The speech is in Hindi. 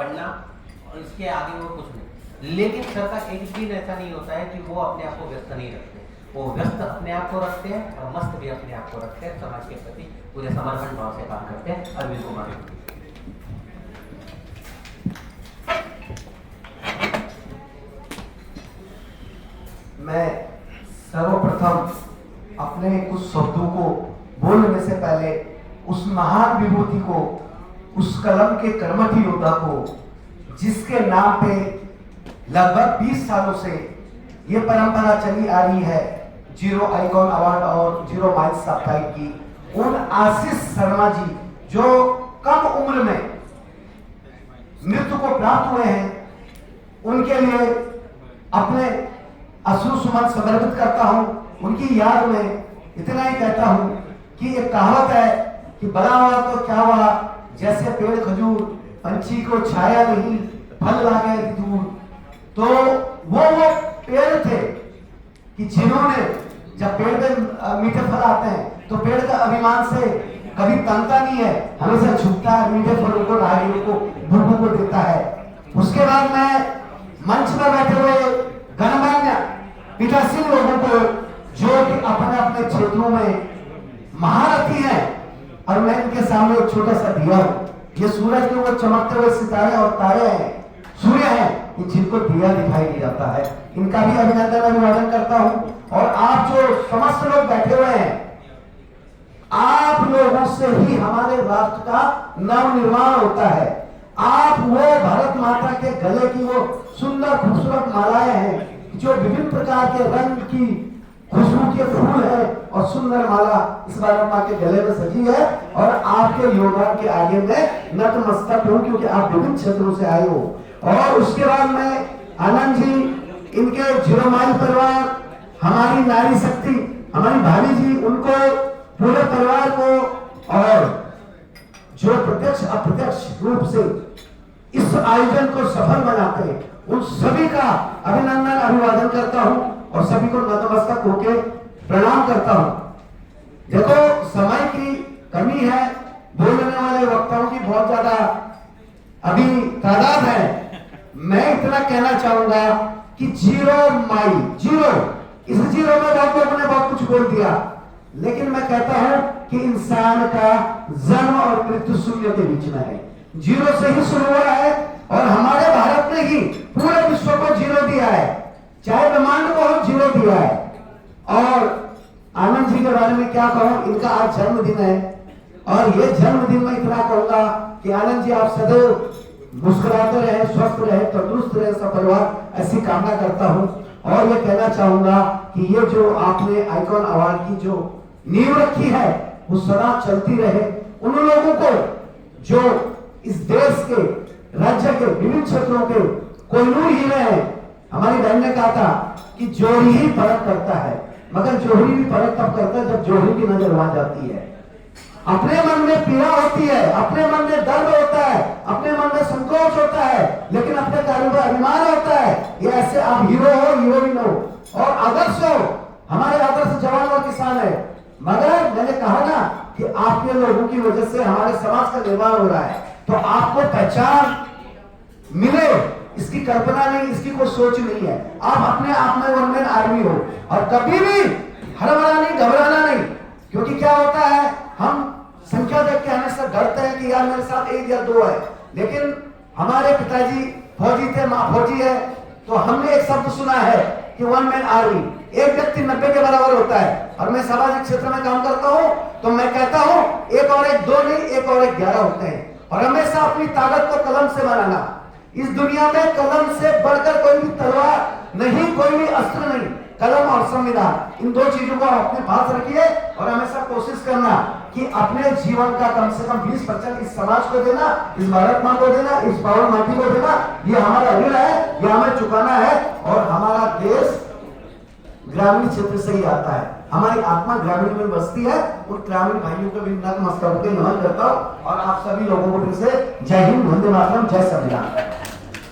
पढ़ना और इसके आगे वो कुछ नहीं। लेकिन सरकार एक दिन ऐसा नहीं होता है कि वो अपने आप को व्यस्त नहीं रखते, वो व्यस्त अपने आप को रखते हैं और मस्त भी अपने आप को रखते हैं, समाज के प्रति पूरे समर्पण भाव से काम करते हैं। अरविंद कुमार मैं सर्वप्रथम अपने कुछ शब्दों को बोलने से पहले उस महान विभूति को, उस कलम के कर्मठ योद्धा को, जिसके नाम पे लगभग 20 सालों से ये परंपरा चली आ रही है, जीरो आइकॉन अवार्ड और जीरो माइल साप्ताहिक की, उन आशीष शर्मा जी जो कम उम्र में मृत्यु को प्राप्त हुए हैं, उनके लिए अपने अश्रु सुमन समर्पित करता हूं। उनकी याद में इतना ही कहता हूं कि एक कहावत है कि बड़ा हुआ तो क्या हुआ, जैसे पेड़ खजूर पंछी को छाया नहीं, फल ला गए दूर। तो वो पेड़ थे कि जिन्होंने, जब पेड़ पे मीठे फल आते हैं तो पेड़ का अभिमान से कभी तनता नहीं है, हमेशा झुकता है, मीठे फलों को, नारियों को, भूखों को देता है। उसके बाद मैं मंच में बैठे हुए गणमान्य पीठासीन लोगों को, जो कि अपने अपने क्षेत्रों में महारथी हैं, और मैं इनके सामने एक छोटा सा दिया हूं। ये सूरज के ऊपर चमकते हुए सितारे और तारे हैं, सूर्य हैं, जिनको दिया दिखाई नहीं जाता है। इनका भी अभिनंदन अभिवादन करता हूं। और आप जो समस्त लोग बैठे हुए हैं, आप लोगों से ही हमारे राष्ट्र का नवनिर्माण होता है। आप वो भारत माता के गले की वो सुंदर खूबसूरत मालाएं हैं, जो विभिन्न प्रकार के रंग की खुशबू के फूल है, और सुंदर माला इस भारत माँ के गले में सजी है। और आपके योगदान के आगे मैं नतमस्तक हूं, क्योंकि आप विभिन्न क्षेत्रों से आए हो। और उसके बाद में आनंद जी, इनके जीरो माइल परिवार, हमारी नारी शक्ति, हमारी भाभी जी, उनको, पूरे परिवार को, और जो प्रत्यक्ष अप्रत्यक्ष रूप से इस आयोजन को सफल बनाते हैं, उन सभी का अभिनंदन अभिवादन करता हूं और सभी को नतमस्तक होके प्रणाम करता हूं। देखो, समय की कमी है, बोलने वाले वक्ताओं की बहुत ज्यादा अभी तादाद है। मैं इतना कहना चाहूंगा कि जीरो माइल, जीरो, इस जीरो में बहुत लोगों ने बहुत कुछ बोल दिया, लेकिन मैं कहता हूं कि इंसान का जन्म और मृत्यु शून्य के बीच में है। जीरो से ही शुरू हुआ है, और हमारे भारत ने ही पूरे विश्व को जीरो दिया है, चाहे ब्रह्मांड को हम जीरो दिया है। और आनंद जी के बारे में क्या कहूं, इनका आज जन्मदिन है, और ये जन्मदिन में इतना कहूंगा कि आनंद जी, आप सदैव मुस्कुराते रहे, स्वस्थ रहे, तंदुरुस्त रहे, सब परिवार, ऐसी कामना करता हूं। और ये कहना चाहूंगा कि ये जो आपने आइकॉन अवार्ड की जो नींव रखी है, वो सदा चलती रहे। उन लोगों को जो इस देश के, राज्य के विभिन्न क्षेत्रों के कोहिनूर हीरे हैं, हमारी बहन ने कहा था कि जोहरी ही परख करता है, मगर जोहरी भी परख तब करता है जब जोहरी की नजर वहां जाती है। अपने मन में पीड़ा होती है, अपने मन में दर्द होता है, अपने मन में संकोच होता है, लेकिन अपने कार्यों का अभिमान होता है। ये ऐसे आप हीरो हो, हीरोइन हो और आदर्श हो, हमारे आदर्श जवान और किसान है। मगर मैंने कहा ना कि आपके लोगों की वजह से हमारे समाज का निर्माण हो रहा है, तो आपको पहचान मिले, इसकी कल्पना नहीं, इसकी कोई सोच नहीं है। आप अपने आप में वन मैन आर्मी हो, और कभी भी हड़बड़ाना नहीं, घबराना नहीं, क्योंकि क्या होता है, हम संख्या देख के हमेशा डरते हैं कि यार मेरे साथ 1 या 2 है। लेकिन हमारे पिताजी फौजी थे, माँ फौजी है, तो हमने एक शब्द सुना है कि वन मैन आर्मी, एक व्यक्ति 90 के बराबर होता है। और मैं सामाजिक क्षेत्र में काम करता हूं, तो मैं कहता हूं, 1 और 1 2 नहीं, 1 और 1 11 होते हैं। और हमेशा अपनी ताकत को कलम से बनाना। इस दुनिया में कलम से बढ़कर कोई भी तलवार नहीं, कोई भी अस्त्र नहीं, कलम और संविधान, इन 2 चीजों को अपने पास रखिए। और हमेशा कोशिश करना कि अपने जीवन का कम से कम 20% इस समाज को देना, इस भारत माँ को देना, इस पावन माटी को देना। ये हमारा ऋण है, ये हमें चुकाना है। और हमारा देश ग्रामीण क्षेत्र से ही आता है, हमारी आत्मा ग्रामीण में बसती है। उन ग्रामीण भाइयों को भी नतमस्तक होकर नमन करता हूँ। और आप सभी लोगों को फिर से जय हिंद, वंदे मातरम, जय संविधान।